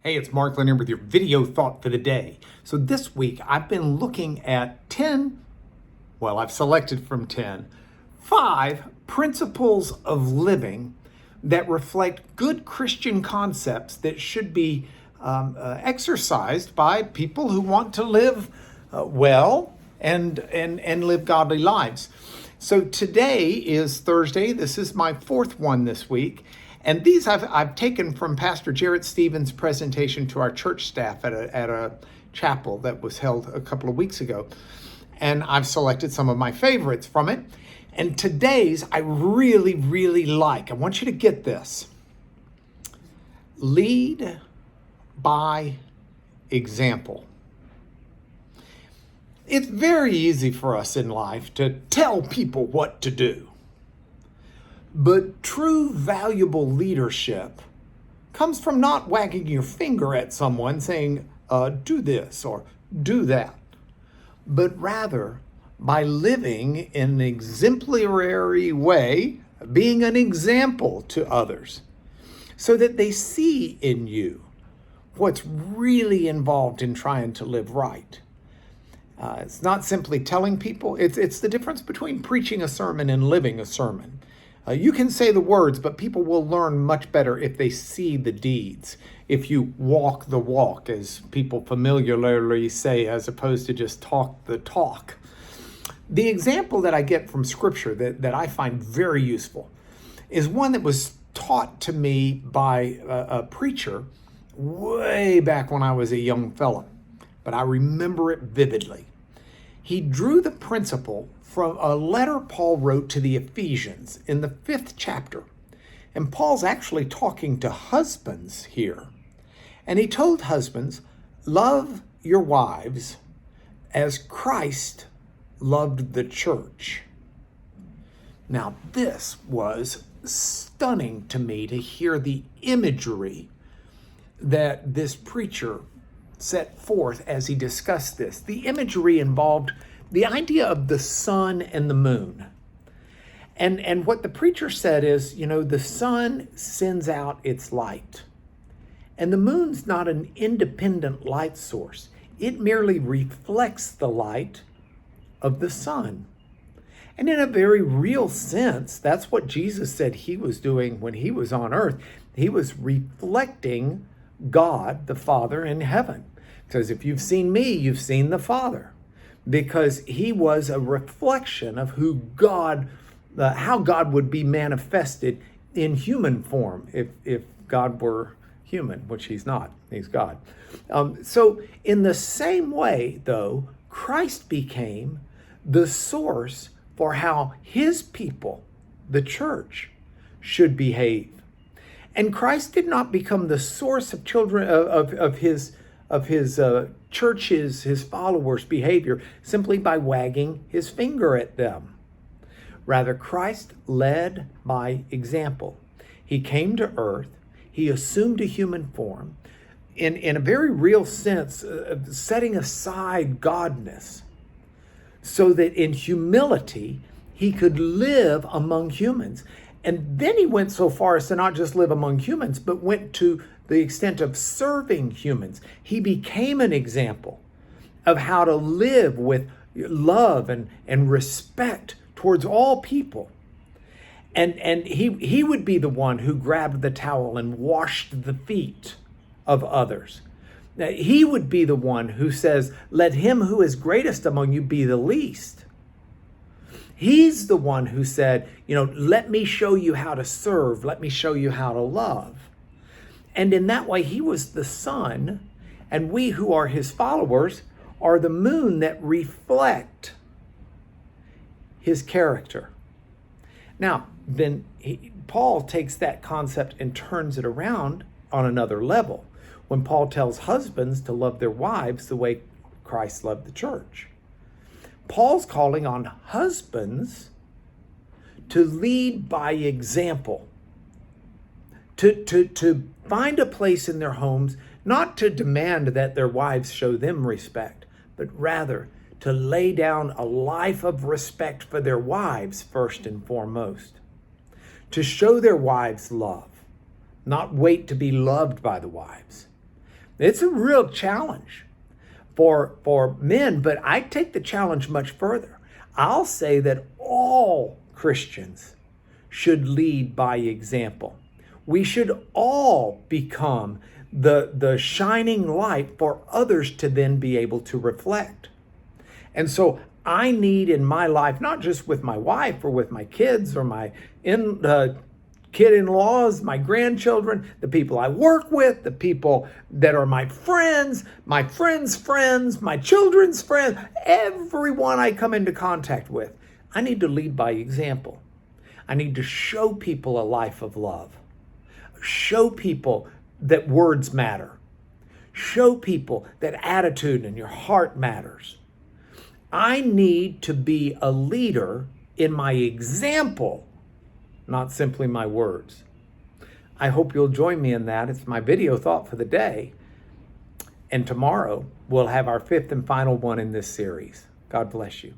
Hey, it's Mark Leonard with your video thought for the day. So this week I've been looking at I've selected from 5 principles of living that reflect good Christian concepts that should be exercised by people who want to live well and live godly lives. So today is Thursday. This is my 4th one this week. And these I've taken from Pastor Jarrett Stevens' presentation to our church staff at a chapel that was held a couple of weeks ago. And I've selected some of my favorites from it. And today's I really, really like. I want you to get this. Lead by example. It's very easy for us in life to tell people what to do. But true valuable leadership comes from not wagging your finger at someone saying, do this or do that, but rather by living in an exemplary way, being an example to others, so that they see in you what's really involved in trying to live right. It's not simply telling people, it's the difference between preaching a sermon and living a sermon. You can say the words, but people will learn much better if they see the deeds, if you walk the walk, as people familiarly say, as opposed to just talk the talk. The example that I get from Scripture that I find very useful is one that was taught to me by a preacher way back when I was a young fella, but I remember it vividly. He drew the principle from a letter Paul wrote to the Ephesians in the 5th chapter. And Paul's actually talking to husbands here. And he told husbands, love your wives as Christ loved the church. Now, this was stunning to me to hear the imagery that this preacher set forth as he discussed this. The imagery involved the idea of the sun and the moon. And what the preacher said is, the sun sends out its light. And the moon's not an independent light source. It merely reflects the light of the sun. And in a very real sense, that's what Jesus said he was doing when he was on earth. He was reflecting God, the Father in heaven. Because if you've seen me, you've seen the Father. Because he was a reflection of who God, how God would be manifested in human form if God were human, which he's not. He's God. So in the same way, though, Christ became the source for how his people, the church, should behave. And Christ did not become the source of children of his churches, his followers' behavior simply by wagging his finger at them. Rather, Christ led by example. He came to earth. He assumed a human form in a very real sense, setting aside godness so that in humility he could live among humans. And then he went so far as to not just live among humans, but went to the extent of serving humans. He became an example of how to live with love and respect towards all people. And he would be the one who grabbed the towel and washed the feet of others. Now, he would be the one who says, let him who is greatest among you be the least. He's the one who said, let me show you how to serve. Let me show you how to love. And in that way, he was the sun, and we who are his followers are the moon that reflect his character. Now, then Paul takes that concept and turns it around on another level when Paul tells husbands to love their wives the way Christ loved the church. Paul's calling on husbands to lead by example, to find a place in their homes, not to demand that their wives show them respect, but rather to lay down a life of respect for their wives first and foremost, to show their wives love, not wait to be loved by the wives, It's a real challenge for men, but I take the challenge much further. I'll say that all Christians should lead by example. We should all become the shining light for others to then be able to reflect. And so I need in my life, not just with my wife or with my kids or my kid-in-laws, my grandchildren, the people I work with, the people that are my friends' friends, my children's friends, everyone I come into contact with. I need to lead by example. I need to show people a life of love. Show people that words matter. Show people that attitude and your heart matters. I need to be a leader in my example, not simply my words. I hope you'll join me in that. It's my video thought for the day. And tomorrow we'll have our fifth and final one in this series. God bless you.